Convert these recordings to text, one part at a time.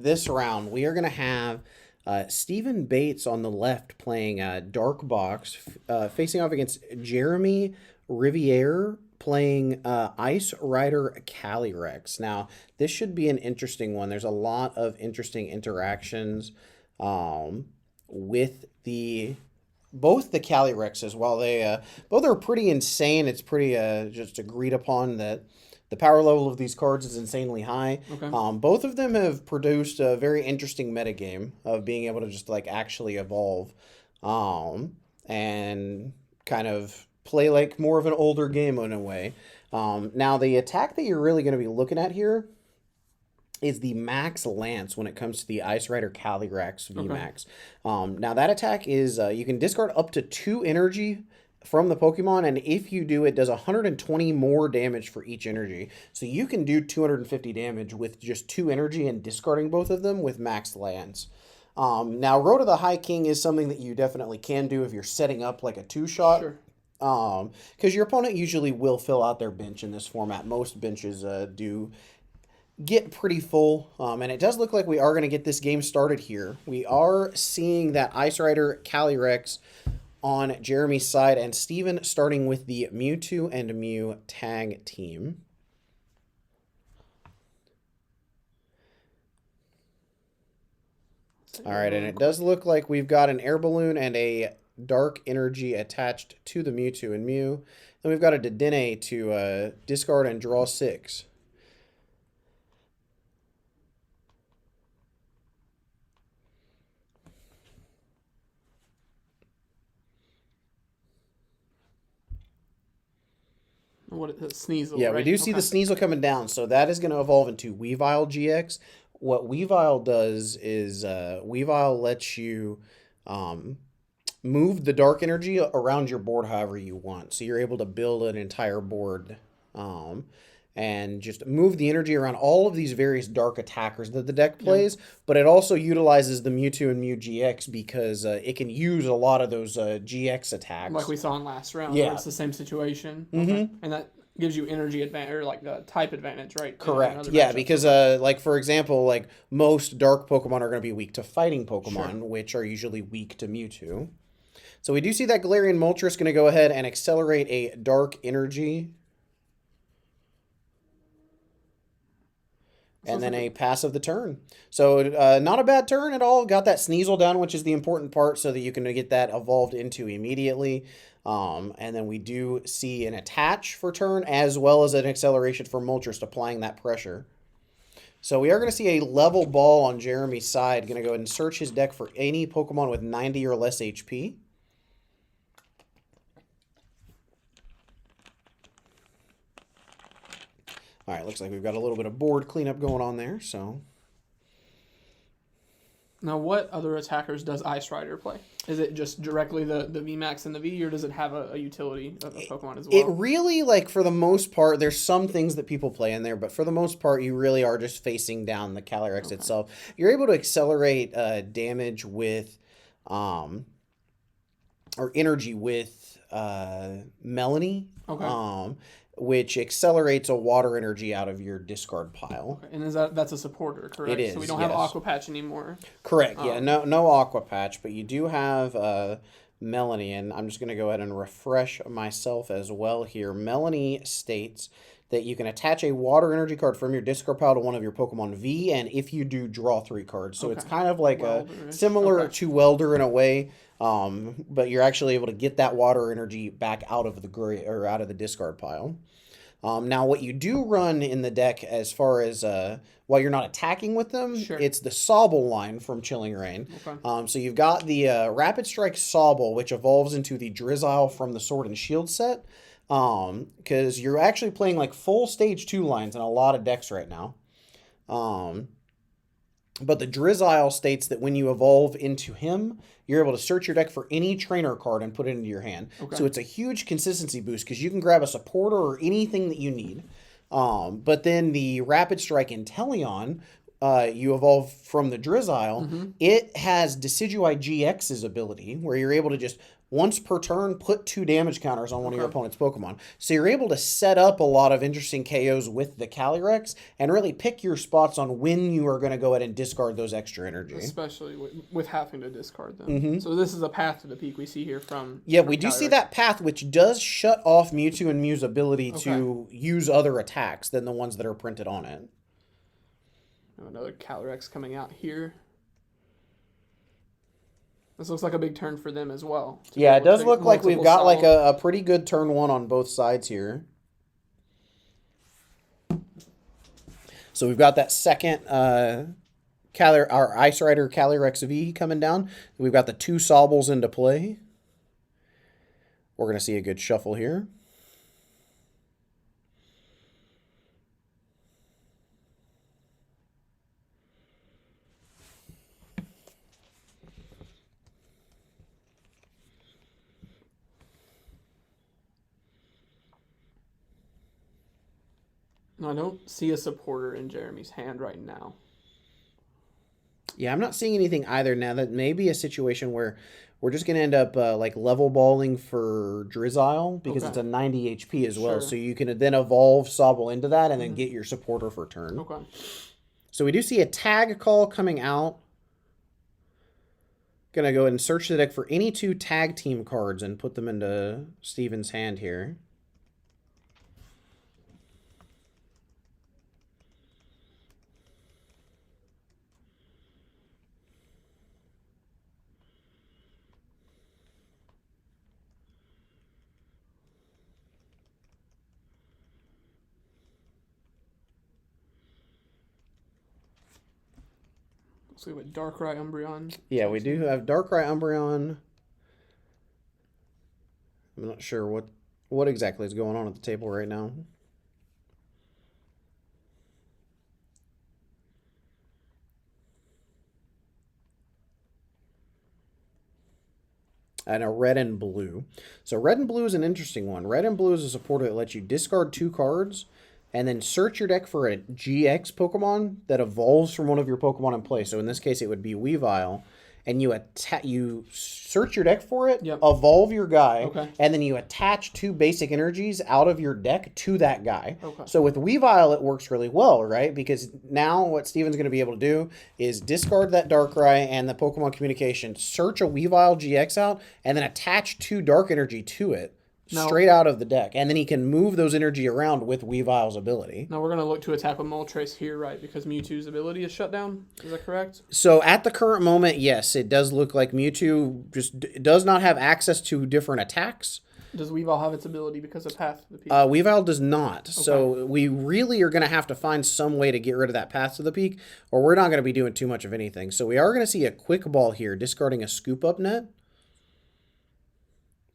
this round, we are going to have Stephen Bates on the left playing Dark Box, facing off against Jeremy Riviere playing Ice Rider Calyrex. Now, this should be an interesting one. There's a lot of interesting interactions with both the Calyrexes. While they both are pretty insane, it's pretty just agreed upon that the power level of these cards is insanely high. Okay. Both of them have produced a very interesting metagame of being able to just like actually evolve and kind of play like more of an older game in a way. Now, the attack that you're really going to be looking at here is the Max Lance when it comes to the Ice Rider Calyrex VMAX. Now, that attack is you can discard up to 2 energy from the Pokemon, and if you do, it does 120 more damage for each energy. So you can do 250 damage with just 2 energy and discarding both of them with Max Lance. Now, Road to the High King is something that you definitely can do if you're setting up like a 2-shot. Sure. Because your opponent usually will fill out their bench in this format. Most benches do get pretty full, and it does look like we are going to get this game started here. We are seeing that Ice Rider Calyrex on Jeremy's side, and Steven starting with the Mewtwo and Mew tag team. All right, and it does look like we've got an air balloon and a dark energy attached to the Mewtwo and Mew. Then we've got a Dedenne to discard and draw 6. What is Sneasel? Yeah, right? we do see the Sneasel coming down, so that is going to evolve into Weavile GX. What Weavile does is Weavile lets you move the dark energy around your board however you want. So you're able to build an entire board and just move the energy around all of these various dark attackers that the deck plays, but it also utilizes the Mewtwo and Mew GX because it can use a lot of those GX attacks. Like we saw in last round, Yeah. where it's the same situation. Mm-hmm. And that gives you energy advantage, or like the type advantage, right? Correct. In Yeah, matchups. because like for example, like most dark Pokemon are going to be weak to fighting Pokemon, which are usually weak to Mewtwo. So we do see that Galarian Moltres going to go ahead and accelerate a dark energy. And then a pass of the turn. So not a bad turn at all. Got that Sneasel down, which is the important part, so that you can get that evolved into immediately. And then we do see an attach for turn, as well as an acceleration for Moltres applying that pressure. So we are going to see a level ball on Jeremy's side. Going to go ahead and search his deck for any Pokemon with 90 or less HP. All right, looks like we've got a little bit of board cleanup going on there, so. Now, what other attackers does Ice Rider play? Is it just directly the VMAX and the V, or does it have a utility of a Pokemon as well? It really, like, for the most part, there's some things that people play in there, but for the most part, you really are just facing down the Calyrex itself. You're able to accelerate damage with, or energy with Melanie. Okay. Which accelerates a water energy out of your discard pile. Okay. And that's a supporter, correct? It is, So we don't have Aqua Patch anymore. Correct, yeah. No Aqua Patch, but you do have Melanie, and I'm just going to go ahead and refresh myself as well here. Melanie states that you can attach a water energy card from your discard pile to one of your Pokemon V, and if you do, draw 3 cards. So it's kind of like similar to Welder in a way, but you're actually able to get that water energy back out of the out of the discard pile. Now, what you do run in the deck as far as while you're not attacking with them, it's the Sobble line from Chilling Reign. Okay. So you've got the Rapid Strike Sobble, which evolves into the Drizzile from the Sword and Shield set. Because you're actually playing like full stage 2 lines in a lot of decks right now. But the Drizzile states that when you evolve into him, you're able to search your deck for any trainer card and put it into your hand. Okay. So it's a huge consistency boost because you can grab a supporter or anything that you need. But then the Rapid Strike Inteleon you evolve from the Drizzile, it has Decidueye GX's ability, where you're able to just once per turn put 2 damage counters on one of your opponent's Pokemon. So you're able to set up a lot of interesting KOs with the Calyrex and really pick your spots on when you are going to go ahead and discard those extra energy. Especially with having to discard them. So this is a path to the peak we see here from. Yeah, from we do see Calyrex. that path, which does shut off Mewtwo and Mew's ability to use other attacks than the ones that are printed on it. Another Calyrex coming out here. This looks like a big turn for them as well. Yeah, it does look like we've got like a. a pretty good turn 1 on both sides here. So we've got that second our Ice Rider Calyrex V coming down. We've got the 2 Sobbles into play. We're going to see a good shuffle here. No, I don't see a supporter in Jeremy's hand right now. Yeah, I'm not seeing anything either now. That may be a situation where we're just going to end up like level balling for Drizzile because it's a 90 HP as well. Sure. So you can then evolve Sobble into that and then get your supporter for turn. Okay. So we do see a tag call coming out. Going to go ahead and search the deck for any 2 tag team cards and put them into Steven's hand here. Let's see what Darkrai Umbreon. Yeah, we do have Darkrai Umbreon. I'm not sure what exactly is going on at the table right now. And a red and blue. So red and blue is an interesting one. Red and blue is a supporter that lets you discard 2 cards and then search your deck for a GX Pokemon that evolves from one of your Pokemon in play. So in this case, it would be Weavile. And you search your deck for it, evolve your guy, and then you attach 2 basic energies out of your deck to that guy. So with Weavile, it works really well, right? Because now what Steven's going to be able to do is discard that Darkrai and the Pokemon Communication, search a Weavile GX out, and then attach 2 Dark Energy to it. Straight out of the deck. And then he can move those energy around with Weavile's ability. Now we're going to look to attack with Moltres here, right? Because Mewtwo's ability is shut down. Is that correct? So at the current moment, yes, it does look like Mewtwo just does not have access to different attacks. Does Weavile have its ability because of Path to the Peak? Weavile does not. So we really are going to have to find some way to get rid of that Path to the Peak, or we're not going to be doing too much of anything. So we are going to see a quick ball here, discarding a Scoop Up Net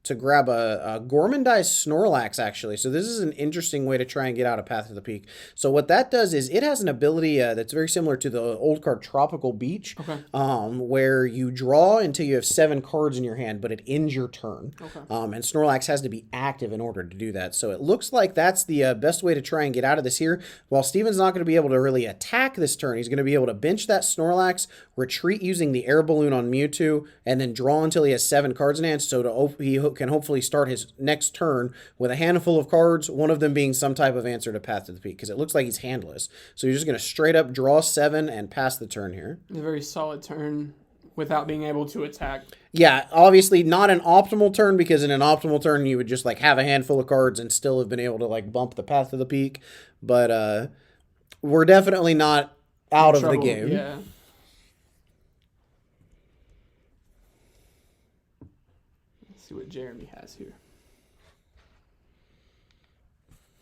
to grab a Gormandized Snorlax, actually. So this is an interesting way to try and get out of Path to the Peak. So what that does is it has an ability that's very similar to the old card Tropical Beach, where you draw until you have 7 cards in your hand, but it ends your turn. And Snorlax has to be active in order to do that. So it looks like that's the best way to try and get out of this here. While Steven's not going to be able to really attack this turn, he's going to be able to bench that Snorlax, retreat using the Air Balloon on Mewtwo, and then draw until he has 7 cards in hand, so he can hopefully start his next turn with a handful of cards, one of them being some type of answer to Path to the Peak, because it looks like he's handless. So he's just going to straight up draw 7 and pass the turn here. A very solid turn without being able to attack. Yeah, obviously not an optimal turn, because in an optimal turn you would just like have a handful of cards and still have been able to like bump the Path to the Peak. But we're definitely not out of the game. Yeah. See what Jeremy has here.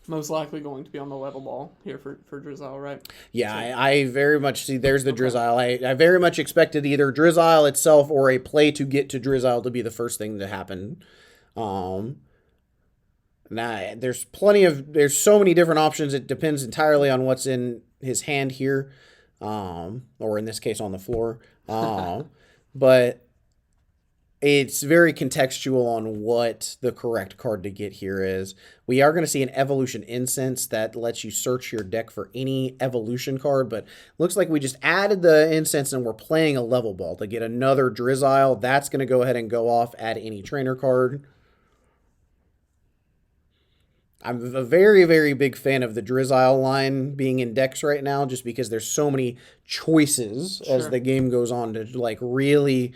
Most likely going to be on the level ball here for Drizzile, right? Yeah, I very much see there's the Drizzile. I very much expected either Drizzile itself or a play to get to Drizzile to be the first thing to happen. Now, there's so many different options. It depends entirely on what's in his hand here, or in this case on the floor. But It's very contextual on what the correct card to get here is. We are going to see an evolution incense that lets you search your deck for any evolution card, but looks like we just added the incense and we're playing a level ball to get another Drizzile. That's going to go ahead and go off, add any trainer card. I'm a very, very big fan of the Drizzile line being in decks right now just because there's so many choices as the game goes on to like really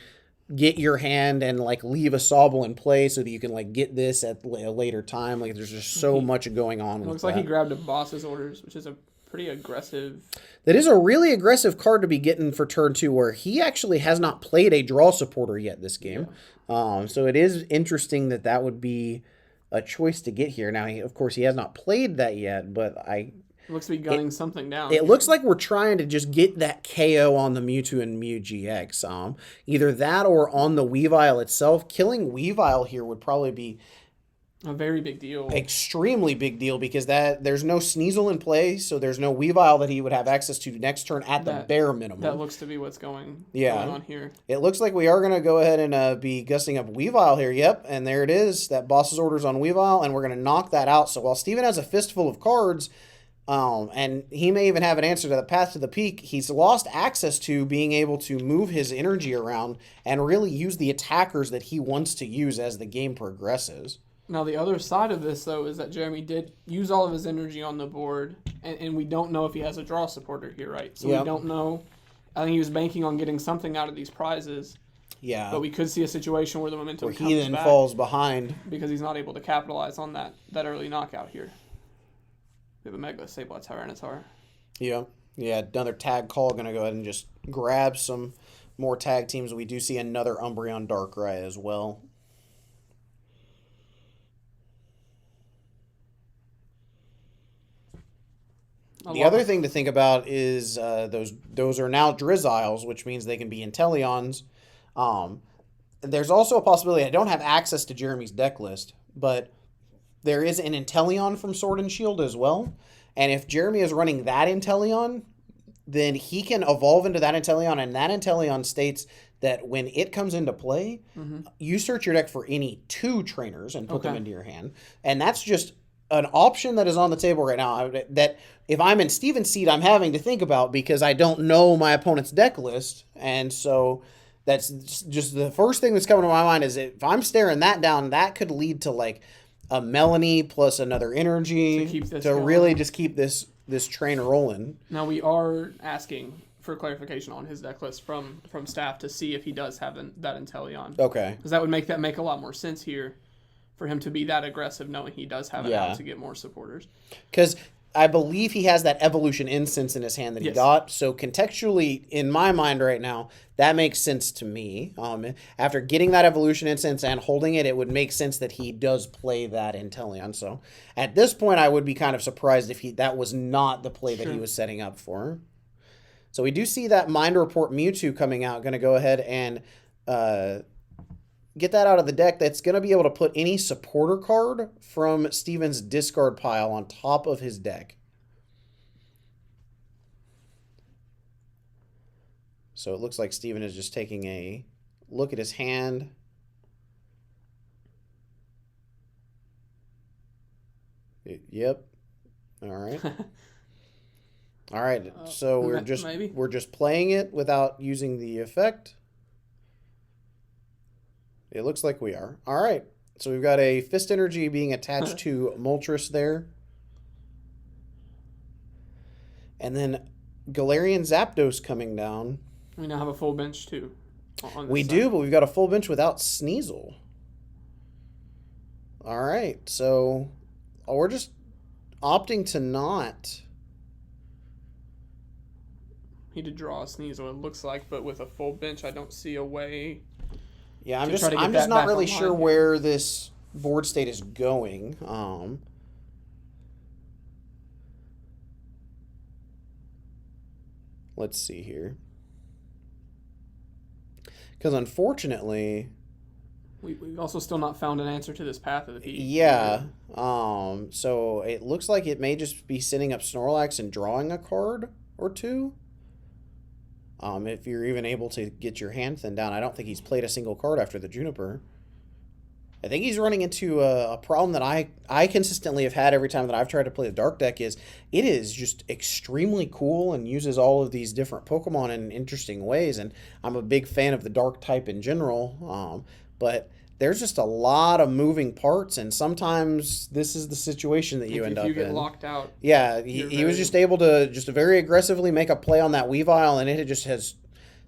get your hand and like leave a Sobble in play so that you can like get this at a later time. Like there's just so much going on with Looks like he grabbed a Boss's Orders, which is a pretty aggressive. That is a really aggressive card to be getting for turn 2 where he actually has not played a draw supporter yet this game. So it is interesting that that would be a choice to get here. Now, of course, he has not played that yet, but It looks to be gunning something down. It looks like we're trying to just get that KO on the Mewtwo and Mew GX. Either that or on the Weavile itself. Killing Weavile here would probably be a very big deal. Extremely big deal because there's no Sneasel in play, so there's no Weavile that he would have access to next turn at the bare minimum. That looks to be what's going on here. It looks like we are going to go ahead and be gusting up Weavile here. Yep, and there it is. That Boss's Orders on Weavile, and we're going to knock that out. So while Steven has a fistful of cards, and he may even have an answer to the Path to the Peak, he's lost access to being able to move his energy around and really use the attackers that he wants to use as the game progresses. Now, the other side of this, though, is that Jeremy did use all of his energy on the board, and we don't know if he has a draw supporter here, right? So we don't know. I think he was banking on getting something out of these prizes. Yeah. But we could see a situation where the momentum comes he then back falls behind. because he's not able to capitalize on that early knockout here. We have a Mega Sableye Tyranitar. Yeah. Yeah, another tag call. Going to go ahead and just grab some more tag teams. We do see another Umbreon Darkrai as well. The other thing to think about is those are now Drizziles, which means they can be Inteleons. There's also a possibility, I don't have access to Jeremy's deck list, but there is an Inteleon from Sword and Shield as well. And if Jeremy is running that Inteleon, then he can evolve into that Inteleon, and that Inteleon states that when it comes into play, you search your deck for any 2 trainers and put them into your hand. And that's just an option that is on the table right now that if I'm in Steven's seat, I'm having to think about because I don't know my opponent's deck list. And so that's just the first thing that's coming to my mind is if I'm staring that down, that could lead to like a Melanie plus another energy to really just keep this train rolling. Now we are asking for clarification on his deck list from staff to see if he does have that Inteleon. Okay. Because that would make a lot more sense here for him to be that aggressive knowing he does have it out to get more supporters. Because I believe he has that Evolution Incense in his hand that he got. So contextually, in my mind right now, that makes sense to me. After getting that Evolution Incense and holding it, it would make sense that he does play that Inteleon. So at this point, I would be kind of surprised if that was not the play that he was setting up for. So we do see that Mind Report Mewtwo coming out. Going to go ahead and get that out of the deck. That's going to be able to put any supporter card from Steven's discard pile on top of his deck. So it looks like Steven is just taking a look at his hand. Yep. All right. All right. So we're just playing it without using the effect. It looks like we are. All right. So we've got a Fist Energy being attached to Moltres there. And then Galarian Zapdos coming down. We now have a full bench, too. We do, but we've got a full bench without Sneasel. All right. So we're just opting to not. He did draw a Sneasel, it looks like, but with a full bench, I don't see a way. Yeah, I'm just not really sure where this board state is going. Let's see here. Because unfortunately, we've also still not found an answer to this Path of the Peak. Yeah. So it looks like it may just be setting up Snorlax and drawing a card or 2. If you're even able to get your hand thin down, I don't think he's played a single card after the Juniper. I think he's running into a problem that I consistently have had every time that I've tried to play the Dark deck is it is just extremely cool and uses all of these different Pokemon in interesting ways. And I'm a big fan of the Dark type in general, but there's just a lot of moving parts, and sometimes this is the situation that you end up in. If you get locked out. Yeah, he was just able to just very aggressively make a play on that Weavile, and it just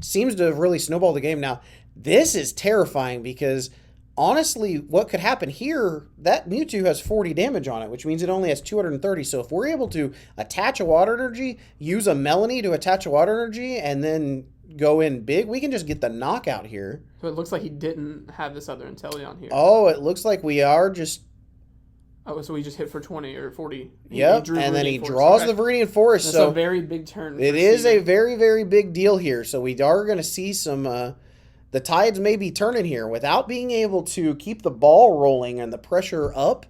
seems to have really snowballed the game. Now, this is terrifying because honestly, what could happen here, that Mewtwo has 40 damage on it, which means it only has 230. So if we're able to attach a Water Energy, use a Melanie to attach a Water Energy, and then go in big, we can just get the knockout here. So it looks like he didn't have this other Inteleon here. Oh, it looks like we are just... Oh, so we just hit for 20 or 40. Yep, and then he draws the Viridian Forest. That's so a very big turn. It is a very, very big deal here. So we are going to see some... the tides may be turning here. Without being able to keep the ball rolling and the pressure up,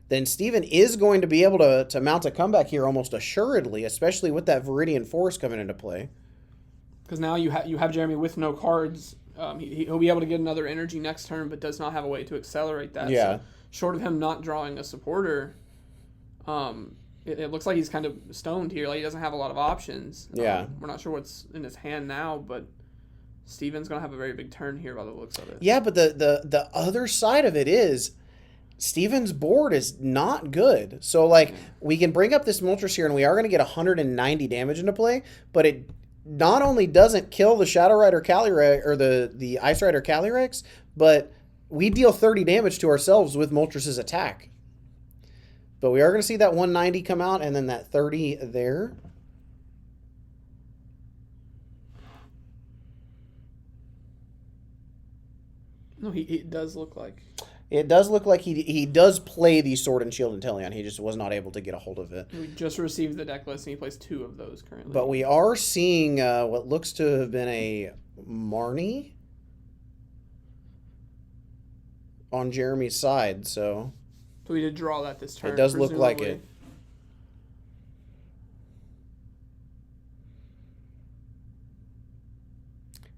then Steven is going to be able to mount a comeback here almost assuredly, especially with that Viridian Forest coming into play. Because now you have Jeremy with no cards. He'll be able to get another energy next turn, but does not have a way to accelerate that. Yeah. So short of him not drawing a supporter, it looks like he's kind of stoned here. Like he doesn't have a lot of options. Yeah. We're not sure what's in his hand now, but Steven's going to have a very big turn here by the looks of it. Yeah, but the other side of it is Steven's board is not good. So, like, we can bring up this Moltres here, and we are going to get 190 damage into play, but it not only doesn't kill the Shadow Rider Calyrex, or the Ice Rider Calyrex, but we deal 30 damage to ourselves with Moltres' attack. But we are going to see that 190 come out, and then that 30 there. No, it does look like. It does look like he does play the Sword and Shield Inteleon. He just was not able to get a hold of it. We just received the deck list, and he plays 2 of those currently. But we are seeing what looks to have been a Marnie on Jeremy's side. So we did draw that this turn. It does look like it.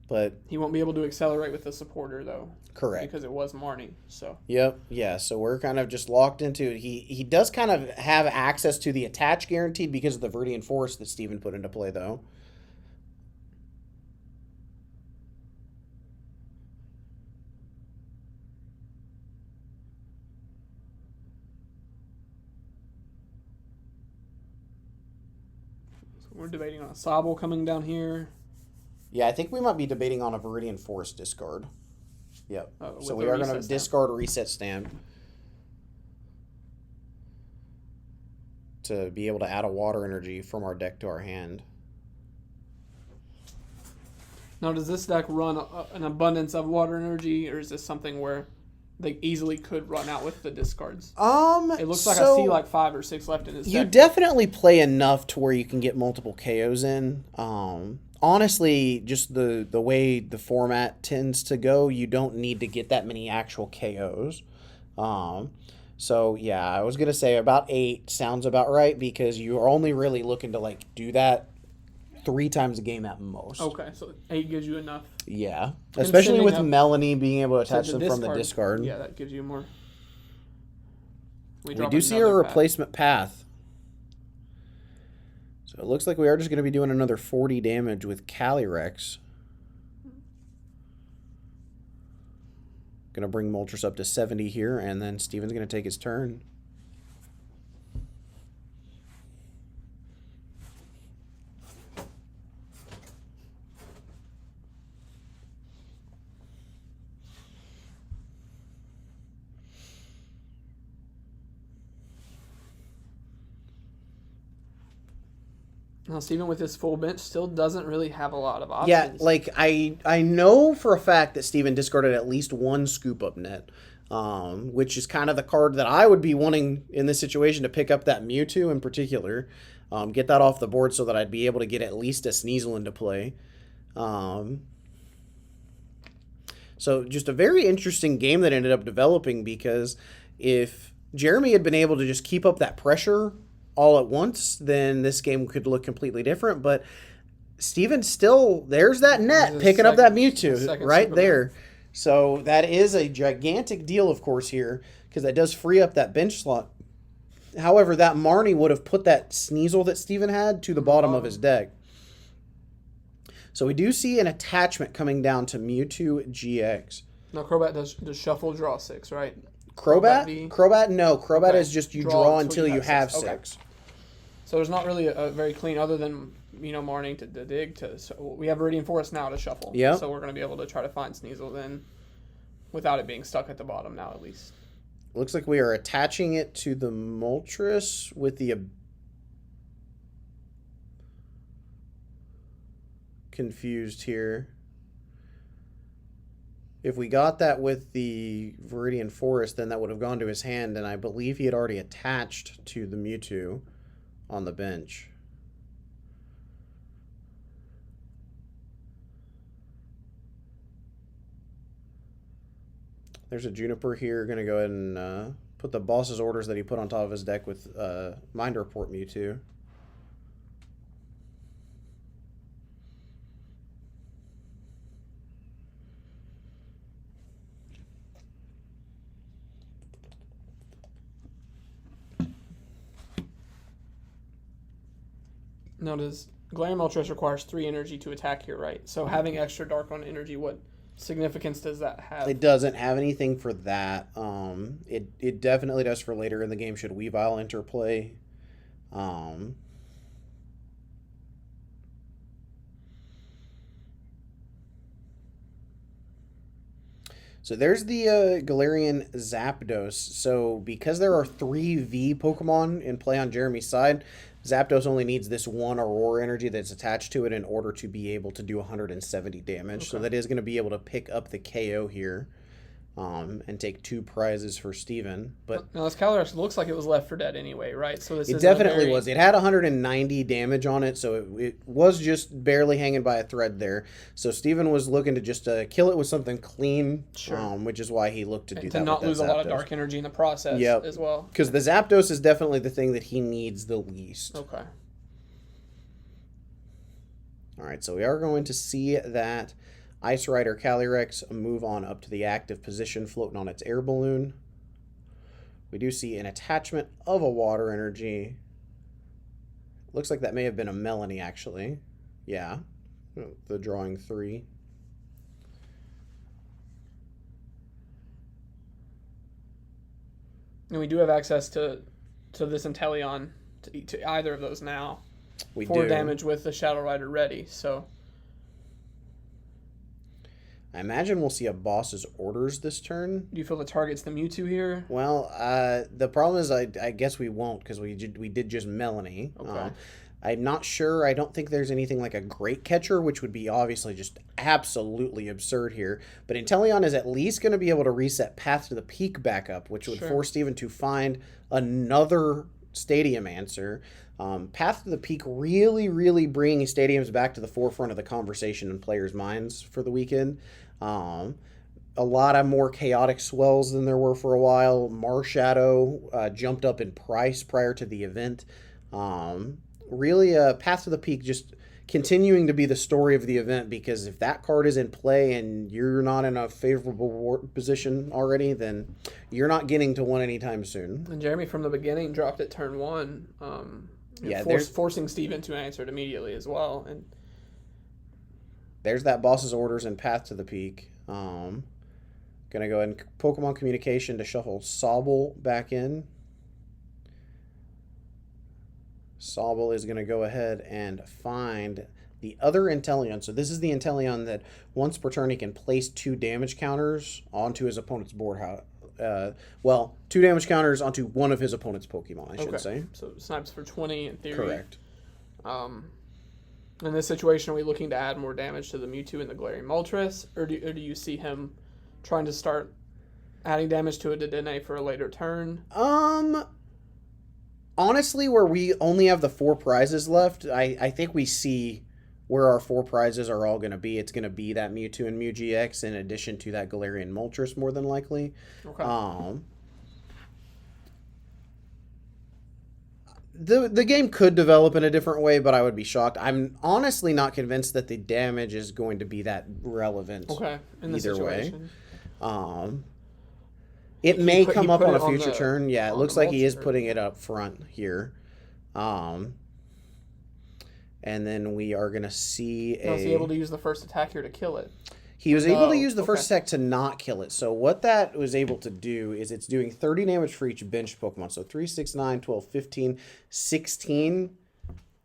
But he won't be able to accelerate with the supporter, though. Correct. Because it was Marnie, so. Yep, yeah, so we're kind of just locked into it. He does kind of have access to the attach guaranteed because of the Viridian Forest that Steven put into play, though. So we're debating on a Sobble coming down here. Yeah, I think we might be debating on a Viridian Forest discard. Yep. So we are going to discard a reset stamp to be able to add a Water Energy from our deck to our hand. Now, does this deck run an abundance of Water Energy, or is this something where they easily could run out with the discards? It looks like I see like 5 or 6 left in his deck. You definitely play enough to where you can get multiple KOs in. Honestly, just the way the format tends to go, you don't need to get that many actual KOs. So, yeah, I was going to say about 8 sounds about right because you are only really looking to, like, do that 3 times a game at most. Okay, so 8 gives you enough. Yeah, especially with Melanie being able to attach them from the discard. Yeah, that gives you more. We do see a replacement path. So it looks like we are just going to be doing another 40 damage with Calyrex. Going to bring Moltres up to 70 here, and then Steven's going to take his turn. Now, Steven, with his full bench, still doesn't really have a lot of options. Yeah, like, I know for a fact that Steven discarded at least 1 Scoop Up Net, which is kind of the card that I would be wanting in this situation to pick up that Mewtwo in particular. Get that off the board so that I'd be able to get at least a Sneasel into play. So just a very interesting game that ended up developing because if Jeremy had been able to just keep up that pressure all at once, then this game could look completely different. But Steven still, there's that net There's a picking up that second Mewtwo right Superman. there. So that is a gigantic deal, of course, here, because that does free up that bench slot. However, that Marnie would have put that Sneasel that Steven had to the bottom of his deck. So we do see an attachment coming down to Mewtwo GX. No, Crobat does shuffle, draw 6, right? Crobat? Crobat, no. Crobat is just you draw until you have 6. Okay. So there's not really a very clean, other than, Marnie to dig. So we have Viridian Forest now to shuffle. Yeah. So we're going to be able to try to find Sneasel then without it being stuck at the bottom now, at least. Looks like we are attaching it to the Moltres with the... confused here. If we got that with the Viridian Forest, then that would have gone to his hand, and I believe he had already attached to the Mewtwo on the bench. There's a Juniper here. Going to go ahead and put the boss's orders that he put on top of his deck with Mind Report Mewtwo. Now, does Galarian Moltres requires 3 energy to attack here, right? So having extra Dark on energy, what significance does that have? It doesn't have anything for that. It definitely does for later in the game should Weavile interplay. So there's the Galarian Zapdos. So because there are 3 V Pokemon in play on Jeremy's side, Zapdos only needs this 1 Aurora energy that's attached to it in order to be able to do 170 damage. Okay. So that is going to be able to pick up the KO here and take 2 prizes for Steven. But now this Calyrex looks like it was left for dead anyway, right? So this it definitely was. It had 190 damage on it, so it was just barely hanging by a thread there. So Steven was looking to just kill it with something clean, sure. Which is why he looked to do that. To not lose a lot of dark energy in the process as well. Because the Zapdos is definitely the thing that he needs the least. Okay. All right, so we are going to see that Ice Rider Calyrex move on up to the active position, floating on its air balloon. We do see an attachment of a water energy. Looks like that may have been a Melanie, actually. Yeah, the drawing 3. And we do have access to this Inteleon, to either of those now. We do. 4 do. damage with the Shadow Rider ready, so... I imagine we'll see a boss's orders this turn. Do you feel the target's the Mewtwo here? Well, the problem is I guess we won't because we did just Melanie. Okay. I'm not sure. I don't think there's anything like a Great Catcher, which would be obviously just absolutely absurd here. But Inteleon is at least going to be able to reset Path to the Peak back up, which would force Steven to find another Stadium answer. Path to the Peak really, really bringing stadiums back to the forefront of the conversation in players' minds for the weekend. A lot of more chaotic swells than there were for a while. Marshadow jumped up in price prior to the event. Really, Path to the Peak just continuing to be the story of the event, because if that card is in play and you're not in a favorable position already, then you're not getting to one anytime soon. And Jeremy from the beginning dropped it turn 1. Forcing Steven to answer it immediately as well. And there's that boss's orders and Path to the Peak. Gonna go ahead and Pokemon Communication to shuffle Sobble back in. Sobble is gonna go ahead and find the other Inteleon. So this is the Inteleon that once per turn he can place 2 damage counters onto his opponent's board. 2 damage counters onto one of his opponent's Pokemon, I should say. So snipes for 20 in theory. Correct. In this situation, are we looking to add more damage to the Mewtwo and the Galarian Moltres, or do you see him trying to start adding damage to a Dedenne for a later turn? Honestly, where we only have the 4 prizes left, I think we see where our 4 prizes are all going to be. It's going to be that Mewtwo and Mew GX in addition to that Galarian Moltres, more than likely. Okay. the game could develop in a different way, but I would be shocked. I'm honestly not convinced that the damage is going to be that relevant. Okay, in this either way. situation. It may come up put on it a on future the- turn. Yeah, it on looks the like he is multi- putting it up front here. And then we are going to see Now, is he able to use the first attack here to kill it? He was able to Oh, use the first okay. attack to not kill it. So what that was able to do is it's doing 30 damage for each bench Pokemon. So 3, 6, 9, 12, 15, 16,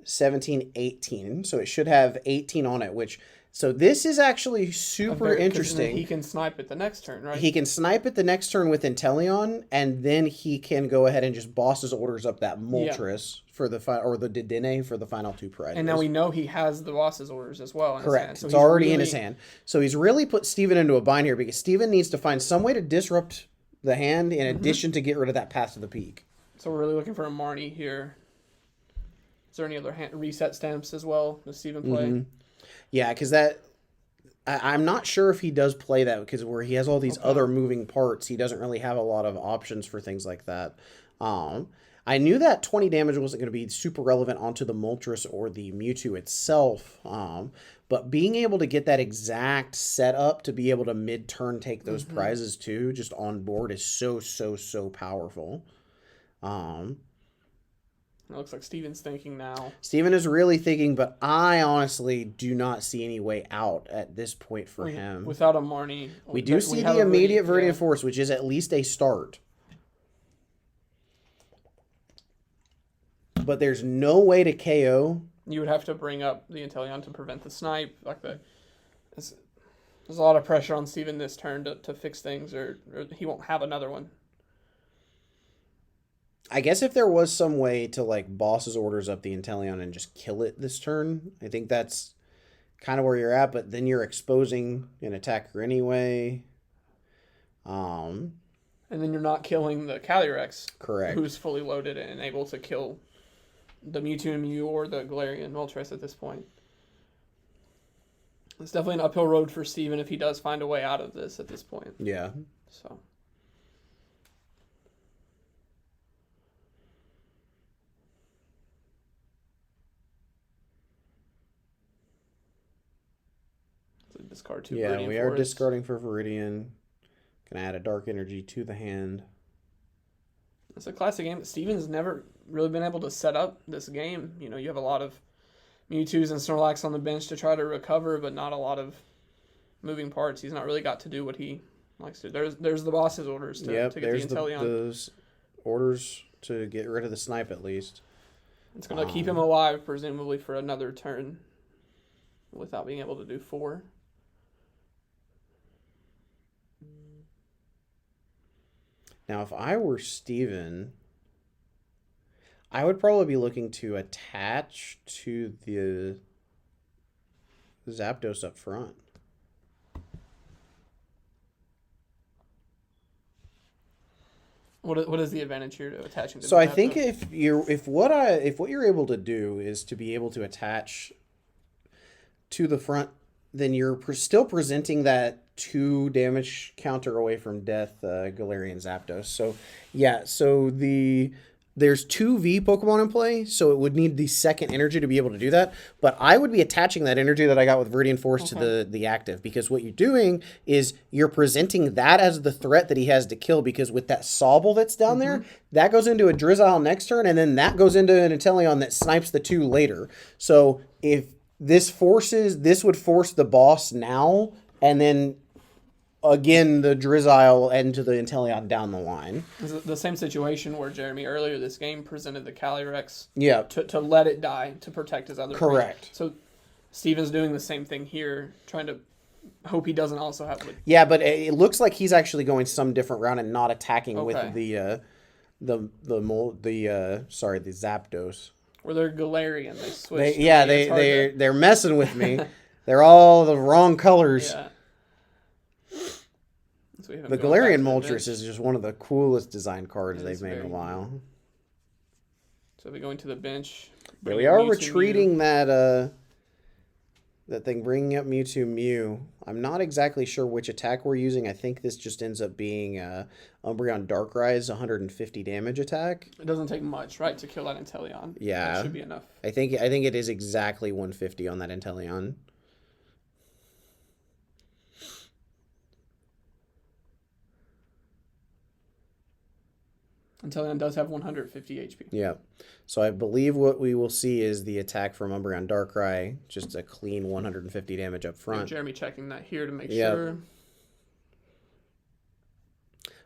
17, 18. So it should have 18 on it, which... So this is actually super 'Cause then interesting. He can snipe it the next turn, right? He can snipe it the next turn with Inteleon, and then he can go ahead and just boss his orders up that Moltres for the or the Dedenne for the final 2 prizes. and now we know he has the boss's orders as well. In Correct. His hand. So It's he's already in really- his hand. So he's really put Steven into a bind here because Steven needs to find some way to disrupt the hand in addition to get rid of that Path to the Peak. So we're really looking for a Marnie here. Is there any other reset stamps as well? Does Steven play? Yeah, because that... I'm not sure if he does play that because where he has all these other moving parts, he doesn't really have a lot of options for things like that. I knew that 20 damage wasn't going to be super relevant onto the Moltres or the Mewtwo itself, but being able to get that exact setup to be able to mid-turn take those prizes too, just on board, is so powerful. It looks like Steven's thinking now. Steven is really thinking, but I honestly do not see any way out at this point for him. Without a Marnie. We do see the immediate Viridian Force, which is at least a start. But there's no way to KO. You would have to bring up the Inteleon to prevent the snipe. There's a lot of pressure on Steven this turn to fix things, or he won't have another one. I guess if there was some way to like boss his orders up the Inteleon and just kill it this turn, I think that's kind of where you're at, but then you're exposing an attacker anyway. And then you're not killing the Calyrex, Correct. who's fully loaded and able to kill the Mewtwo and Mew or the Galarian Moltres at this point. It's definitely an uphill road for Steven if he does find a way out of this at this point. Yeah. So discard 2 Yeah, Viridian we are Forest. discarding for Viridian. Gonna add a Dark Energy to the hand. It's a classic game. Steven's never really been able to set up this game. You know, you have a lot of Mewtwo's and Snorlax on the bench to try to recover, but not a lot of moving parts. He's not really got to do what he likes to. There's the boss's orders to get there's the Inteleon. those orders to get rid of the snipe at least. It's going to keep him alive, presumably, for another turn without being able to do 4. Now, if I were Steven, I would probably be looking to attach to the Zapdos up front. What is the advantage here to attaching to So the I think Zapdos? if what you're able to do is to be able to attach to the front, then you're still presenting that 2 damage counter away from death, Galarian Zapdos. So yeah, so there's 2 V Pokemon in play, so it would need the second energy to be able to do that. But I would be attaching that energy that I got with Viridian Force to the active, because what you're doing is you're presenting that as the threat that he has to kill, because with that Sobble that's down there, that goes into a Drizzile next turn, and then that goes into an Inteleon that snipes the 2 later. So if this would force the boss now, and then again the Drizzile into the Inteleon down the line. It's the same situation where Jeremy earlier this game presented the Calyrex Yeah. to let it die to protect his other Correct. friends. So Steven's doing the same thing here, trying to hope he doesn't also have like, Yeah, but it looks like he's actually going some different route and not attacking with Okay. the Zapdos. where they're Galarian. They switch. They're messing with me. They're all the wrong colors. Yeah. So we have him The going back Galarian to the Moltres bench. is just one of the coolest design cards It they've is made in a very while. So we going to the bench. Yeah, bringing we are Mewtwo, retreating that That thing bringing up Mewtwo Mew. I'm not exactly sure which attack we're using. I think this just ends up being Umbreon Darkrai's 150 damage attack. It doesn't take much, right, to kill that Inteleon. Yeah. That should be enough. I think it is exactly 150 on that Inteleon. Inteleon does have 150 HP. Yeah. So I believe what we will see is the attack from Umbreon Darkrai, just a clean 150 damage up front. Jeremy checking that here to make Yep. sure. All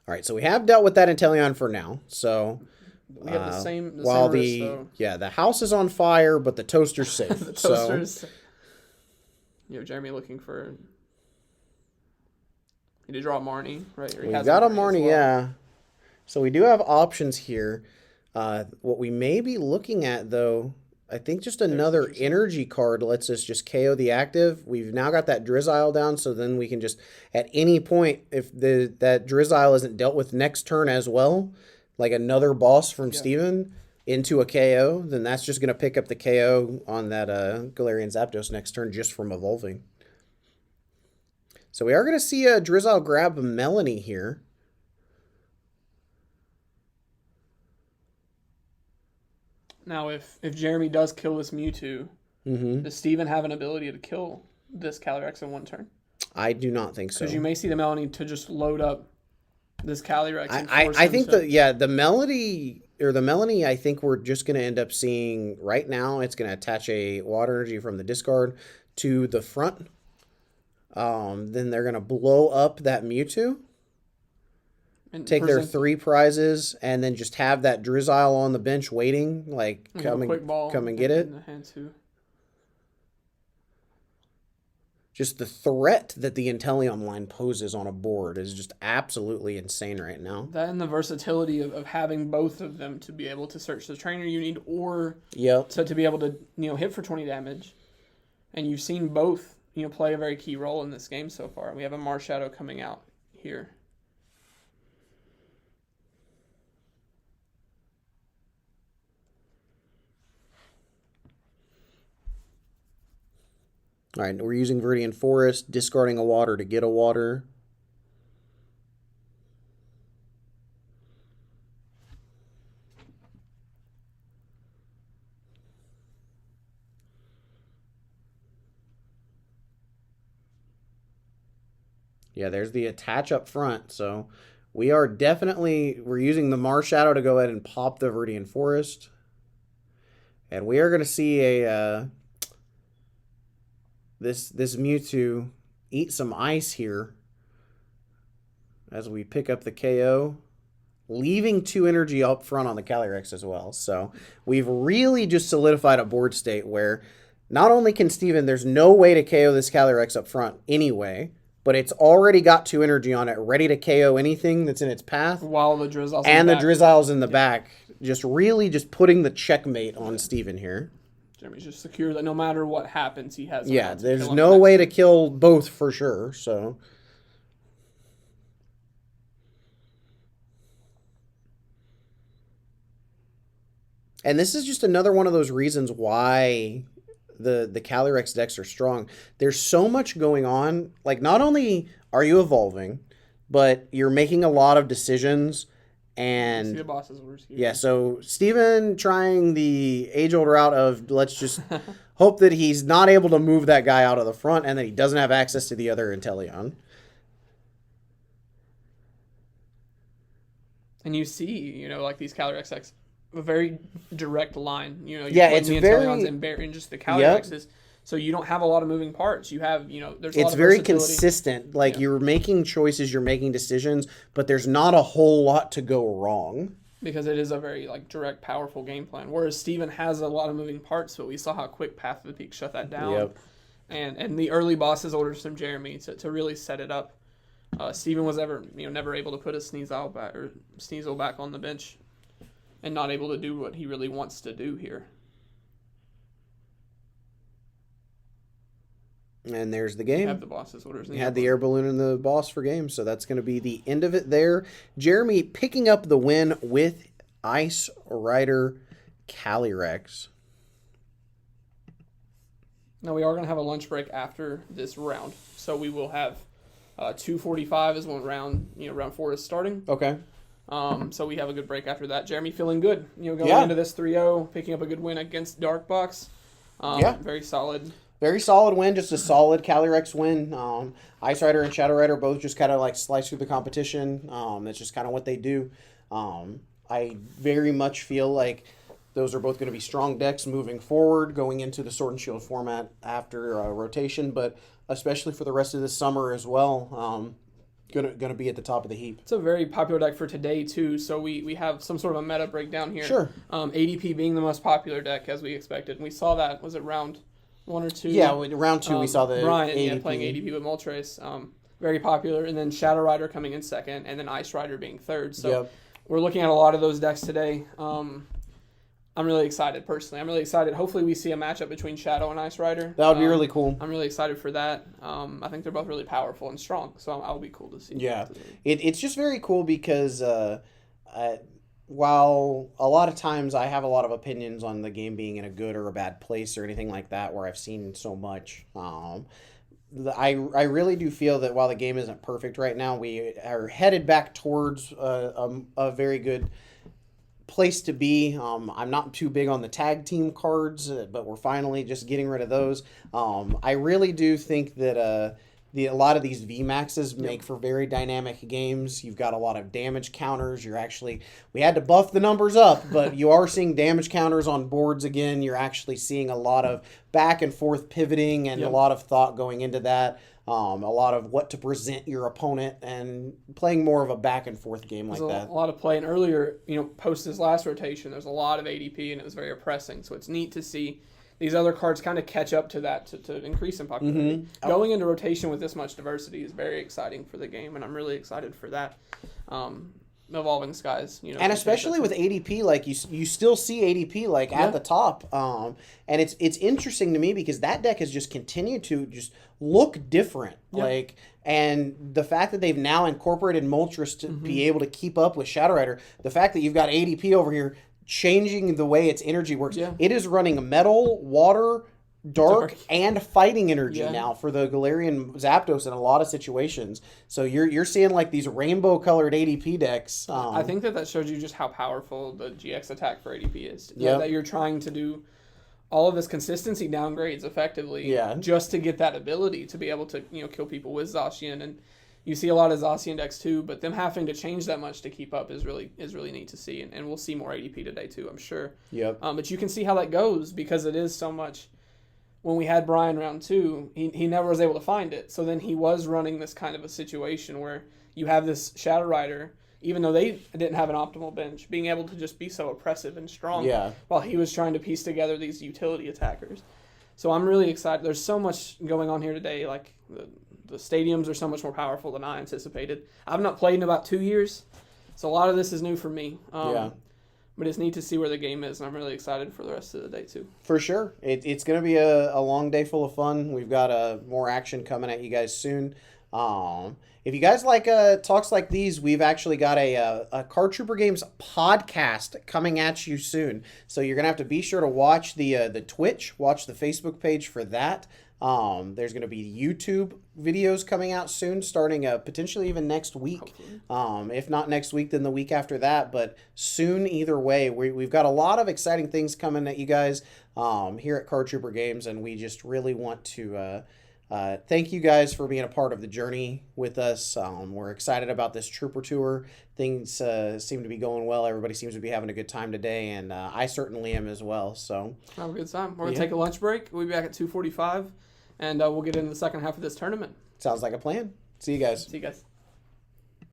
right, so we have dealt with that Inteleon for now. So We have the same while risk, though. the house is on fire, but the toaster's safe. The toasters. You know, Jeremy looking for. He did draw Marnie, right? Or he We has got a as Marnie, well. yeah. So we do have options here. What we may be looking at, though, I think just another interesting. energy card lets us just KO the active. We've now got that Drizzile down, so then we can just, at any point, if that Drizzile isn't dealt with next turn as well, like another boss from Steven into a KO, then that's just going to pick up the KO on that Galarian Zapdos next turn just from evolving. So we are going to see a Drizzile grab Melanie here. Now, if Jeremy does kill this Mewtwo, does Steven have an ability to kill this Calyrex in one turn? I do not think so. Because you may see the Melanie to just load up this Calyrex. And I think the Melanie, I think we're just going to end up seeing right now. It's going to attach a water energy from the discard to the front. Then they're going to blow up that Mewtwo, and take their 3 prizes, and then just have that Drizzile on the bench waiting, like come and get it. In the hand too. Just the threat that the Inteleon line poses on a board is just absolutely insane right now. That and the versatility of having both of them to be able to search the trainer you need, or to be able to hit for 20 damage. And you've seen both play a very key role in this game so far. We have a Marshadow coming out here. All right, we're using Viridian Forest, discarding a water to get a water. Yeah, there's the attach up front. So we're using the Marshadow to go ahead and pop the Viridian Forest. And we are going to see this Mewtwo eat some ice here as we pick up the KO, leaving 2 energy up front on the Calyrex as well. So we've really just solidified a board state where not only can Steven, there's no way to KO this Calyrex up front anyway, but it's already got 2 energy on it, ready to KO anything that's in its path. While the Drizzile's Drizzile's in the back. Just putting the checkmate on Steven here. Jeremy's just secure that no matter what happens, he has. Yeah, there's no way to kill both for sure. So, and this is just another one of those reasons why the Calyrex decks are strong. There's so much going on. Like, not only are you evolving, but you're making a lot of decisions. And see the boss's orders here. Yeah, so Steven trying the age-old route of let's just hope that he's not able to move that guy out of the front and that he doesn't have access to the other Inteleon. And you see, like these Calyrex decks, a very direct line. It's the very Inteleons and just the Calyrexes. So you don't have a lot of moving parts. You have, there's a lot it's of very versatility. consistent. Like you're making choices, you're making decisions, but there's not a whole lot to go wrong. Because it is a very direct, powerful game plan. Whereas Steven has a lot of moving parts, but we saw how quick Path of the Peak shut that down. Yep. And the early bosses orders from Jeremy to really set it up. Steven was never able to put a Sneasel back on the bench, and not able to do what he really wants to do here. And there's the game. Have the boss's orders. You had the air balloon and the boss for game, so that's going to be the end of it there. Jeremy picking up the win with Ice Rider Calyrex. Now we are going to have a lunch break after this round, so we will have 2:45 is when round 4 is starting. Okay. So we have a good break after that. Jeremy feeling good, going Yeah. into this 3-0, picking up a good win against Darkbox. Yeah. Very solid. Very solid win, just a solid Calyrex win. Ice Rider and Shadow Rider both just kind of like slice through the competition. That's just kind of what they do. I very much feel like those are both going to be strong decks moving forward, going into the Sword and Shield format after rotation, but especially for the rest of this summer as well. Gonna be at the top of the heap. It's a very popular deck for today too. So we have some sort of a meta breakdown here. Sure. ADP being the most popular deck as we expected, and we saw that. Was it round 1 or 2? Yeah, round 2 we saw the Brian ADP. playing ADP with Moltres. Very popular, and then Shadow Rider coming in second, and then Ice Rider being third. So Yep. we're looking at a lot of those decks today. I'm really excited personally. I'm really excited. Hopefully we see a matchup between Shadow and Ice Rider. That would be really cool. I'm really excited for that. I think they're both really powerful and strong, so I'll be cool to see. Yeah, it's just very cool because while a lot of times I have a lot of opinions on the game being in a good or a bad place or anything like that, where I've seen so much, I really do feel that while the game isn't perfect right now, we are headed back towards a very good place to be. I'm not too big on the tag team cards, but we're finally just getting rid of those. I really do think that a lot of these VMAXs make for very dynamic games. You've got a lot of damage counters. We had to buff the numbers up, but you are seeing damage counters on boards again. You're actually seeing a lot of back and forth pivoting and a lot of thought going into that. A lot of what to present your opponent and playing more of a back and forth game like that. A lot of play. And earlier, post this last rotation, there's a lot of ADP and it was very oppressing. So it's neat to see these other cards kind of catch up to that to increase in popularity. Mm-hmm. Going into rotation with this much diversity is very exciting for the game, and I'm really excited for that. Evolving Skies, and especially with ADP, like you still see ADP like at the top, and it's interesting to me because that deck has just continued to just look different, and the fact that they've now incorporated Moltres to be able to keep up with Shadow Rider, the fact that you've got ADP over here changing the way its energy works, it is running metal, water, dark and fighting energy now for the Galarian Zapdos in a lot of situations. So you're seeing like these rainbow colored ADP decks. I think that shows you just how powerful the GX attack for ADP is. That you're trying to do all of this consistency downgrades effectively just to get that ability to be able to kill people with Zacian. And you see a lot of Zacian decks too, but them having to change that much to keep up is really neat to see. And we'll see more ADP today too, I'm sure. But you can see how that goes because it is so much. When we had Brian round 2, he never was able to find it. So then he was running this kind of a situation where you have this Shadow Rider, even though they didn't have an optimal bench, being able to just be so oppressive and strong while he was trying to piece together these utility attackers. So I'm really excited. There's so much going on here today. Like the stadiums are so much more powerful than I anticipated. I've not played in about 2 years, so a lot of this is new for me. But it's neat to see where the game is, and I'm really excited for the rest of the day, too. For sure. It's going to be a long day full of fun. We've got more action coming at you guys soon. If you guys like talks like these, we've actually got a Card Trooper Games podcast coming at you soon. So you're going to have to be sure to watch the Twitch, watch the Facebook page for that. There's going to be YouTube videos coming out soon, starting potentially even next week. If not next week, then the week after that, but soon either way. We've got a lot of exciting things coming at you guys here at Card Trooper Games, and we just really want to thank you guys for being a part of the journey with us. We're excited about this Trooper Tour. Things seem to be going well. Everybody seems to be having a good time today, and I certainly am as well. So have a good time. We're going to take a lunch break. We'll be back at 2:45. And we'll get into the second half of this tournament. Sounds like a plan. See you guys. See you guys.